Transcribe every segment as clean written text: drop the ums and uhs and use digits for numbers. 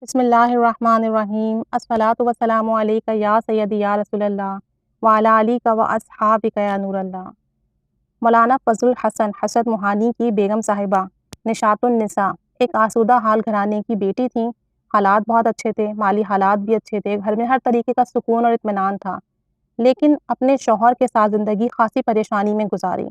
بسم اللہ الرحمن الرحیم الصلاۃ والسلام علیک یا سیدی یا رسول اللہ وعلی علیک و اصحابک یا نور اللہ۔ مولانا فضل الحسن حسد موہانی کی بیگم صاحبہ نشاط النساء ایک آسودہ حال گھرانے کی بیٹی تھیں۔ حالات بہت اچھے تھے، مالی حالات بھی اچھے تھے، گھر میں ہر طریقے کا سکون اور اطمینان تھا، لیکن اپنے شوہر کے ساتھ زندگی خاصی پریشانی میں گزاری۔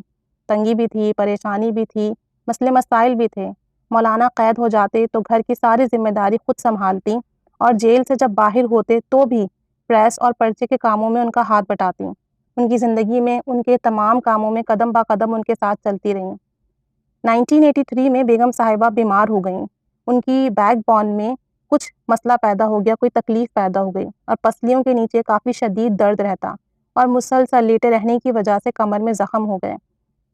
تنگی بھی تھی، پریشانی بھی تھی، مسئلے مسائل بھی تھے۔ مولانا قید ہو جاتے تو گھر کی ساری ذمہ داری خود سنبھالتی، اور جیل سے جب باہر ہوتے تو بھی پریس اور پرچے کے کاموں میں ان کا ہاتھ بٹاتی۔ ان کی زندگی میں ان کے تمام کاموں میں قدم با قدم ان کے ساتھ چلتی رہیں۔ 1983 میں بیگم صاحبہ بیمار ہو گئیں۔ ان کی بیک بون میں کچھ مسئلہ پیدا ہو گیا، کوئی تکلیف پیدا ہو گئی، اور پسلیوں کے نیچے کافی شدید درد رہتا، اور مسلسل لیٹے رہنے کی وجہ سے کمر میں زخم ہو گئے۔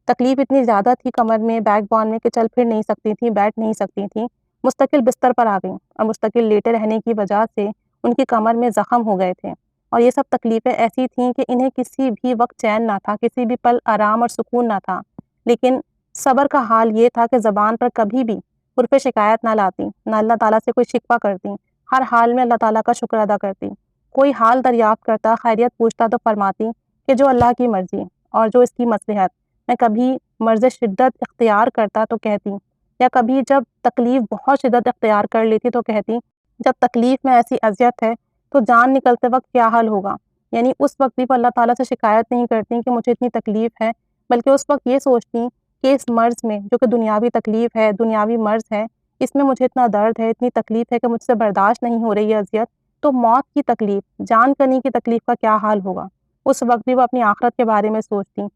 تکلیف اتنی زیادہ تھی کمر میں، بیک بون میں، کہ چل پھر نہیں سکتی تھیں، بیٹھ نہیں سکتی تھیں، مستقل بستر پر آ گئیں، اور مستقل لیٹے رہنے کی وجہ سے ان کی کمر میں زخم ہو گئے تھے۔ اور یہ سب تکلیفیں ایسی تھیں کہ انہیں کسی بھی وقت چین نہ تھا، کسی بھی پل آرام اور سکون نہ تھا، لیکن صبر کا حال یہ تھا کہ زبان پر کبھی بھی حرف شکایت نہ لاتی، نہ اللہ تعالیٰ سے کوئی شکوہ کرتی، ہر حال میں اللہ تعالیٰ کا شکر ادا کرتی۔ کوئی حال دریافت کرتا، خیریت پوچھتا تو فرماتی کہ جو اللہ کی مرضی اور جو اس کی مصلحت۔ میں کبھی مرض شدت اختیار کرتا تو کہتی، یا کبھی جب تکلیف بہت شدت اختیار کر لیتی تو کہتی، جب تکلیف میں ایسی اذیت ہے تو جان نکلتے وقت کیا حل ہوگا۔ یعنی اس وقت بھی وہ اللہ تعالیٰ سے شکایت نہیں کرتی کہ مجھے اتنی تکلیف ہے، بلکہ اس وقت یہ سوچتی کہ اس مرض میں، جو کہ دنیاوی تکلیف ہے، دنیاوی مرض ہے، اس میں مجھے اتنا درد ہے، اتنی تکلیف ہے کہ مجھ سے برداشت نہیں ہو رہی ہے اذیت، تو موت کی تکلیف، جان کنی کی تکلیف کا کیا حال ہوگا۔ اس وقت بھی وہ اپنی آخرت کے بارے میں سوچتی۔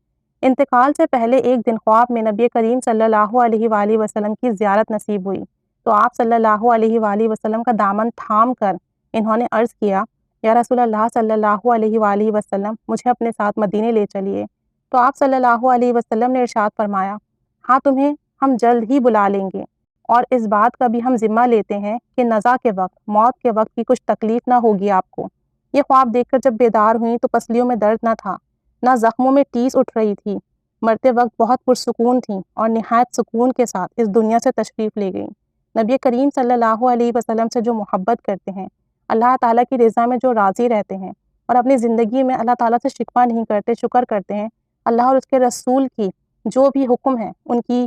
انتقال سے پہلے ایک دن خواب میں نبی کریم صلی اللہ علیہ وآلہ وسلم کی زیارت نصیب ہوئی، تو آپ صلی اللہ علیہ وآلہ وسلم کا دامن تھام کر انہوں نے عرض کیا، یا رسول اللہ صلی اللہ علیہ وآلہ وسلم، مجھے اپنے ساتھ مدینے لے چلیے۔ تو آپ صلی اللہ علیہ وسلم نے ارشاد فرمایا، ہاں تمہیں ہم جلد ہی بلا لیں گے، اور اس بات کا بھی ہم ذمہ لیتے ہیں کہ نزا کے وقت، موت کے وقت کی کچھ تکلیف نہ ہوگی آپ کو۔ یہ خواب دیکھ کر جب بیدار ہوئیں تو پسلیوں میں درد نہ تھا، نہ زخموں میں ٹیس اٹھ رہی تھی، مرتے وقت بہت پرسکون تھیں، اور نہایت سکون کے ساتھ اس دنیا سے تشریف لے گئیں۔ نبی کریم صلی اللہ علیہ وسلم سے جو محبت کرتے ہیں، اللہ تعالیٰ کی رضا میں جو راضی رہتے ہیں، اور اپنی زندگی میں اللہ تعالیٰ سے شکوہ نہیں کرتے، شکر کرتے ہیں، اللہ اور اس کے رسول کی جو بھی حکم ہے ان کی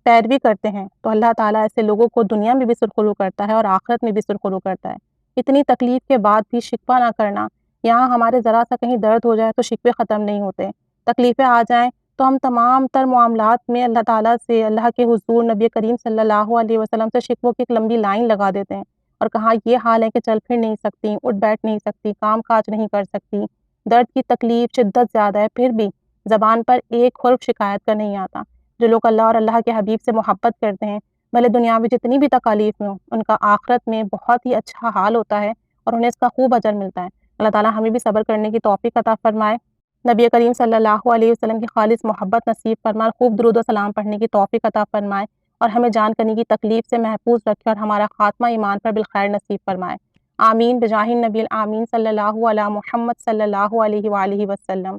پیروی کرتے ہیں، تو اللہ تعالیٰ ایسے لوگوں کو دنیا میں بھی سرخرو کرتا ہے اور آخرت میں بھی سرخرو کرتا ہے۔ اتنی تکلیف کے بعد بھی شکوہ نہ کرنا، یہاں ہمارے ذرا سا کہیں درد ہو جائے تو شکوے ختم نہیں ہوتے، تکلیفیں آ جائیں تو ہم تمام تر معاملات میں اللہ تعالیٰ سے، اللہ کے حضور نبی کریم صلی اللہ علیہ وسلم سے شکووں کی ایک لمبی لائن لگا دیتے ہیں، اور کہا یہ حال ہے کہ چل پھر نہیں سکتی، اٹھ بیٹھ نہیں سکتی، کام کاج نہیں کر سکتی، درد کی تکلیف شدت زیادہ ہے، پھر بھی زبان پر ایک حرف شکایت کا نہیں آتا۔ جو لوگ اللہ اور اللہ کے حبیب سے محبت کرتے ہیں، بھلے دنیا میں جتنی بھی تکالیف ہوں، ان کا آخرت میں بہت ہی اچھا حال ہوتا ہے، اور انہیں اس کا خوب اجر ملتا ہے۔ اللہ تعالیٰ ہمیں بھی صبر کرنے کی توفیق عطا فرمائے، نبی کریم صلی اللہ علیہ وسلم کی خالص محبت نصیب فرمائے، خوب درود و سلام پڑھنے کی توفیق عطا فرمائے، اور ہمیں جان کنی کی تکلیف سے محفوظ رکھے، اور ہمارا خاتمہ ایمان پر بالخیر نصیب فرمائے۔ آمین بجاہ النبی الآمین صلی اللہ علی محمد صلی اللہ علیہ وآلہ وسلم۔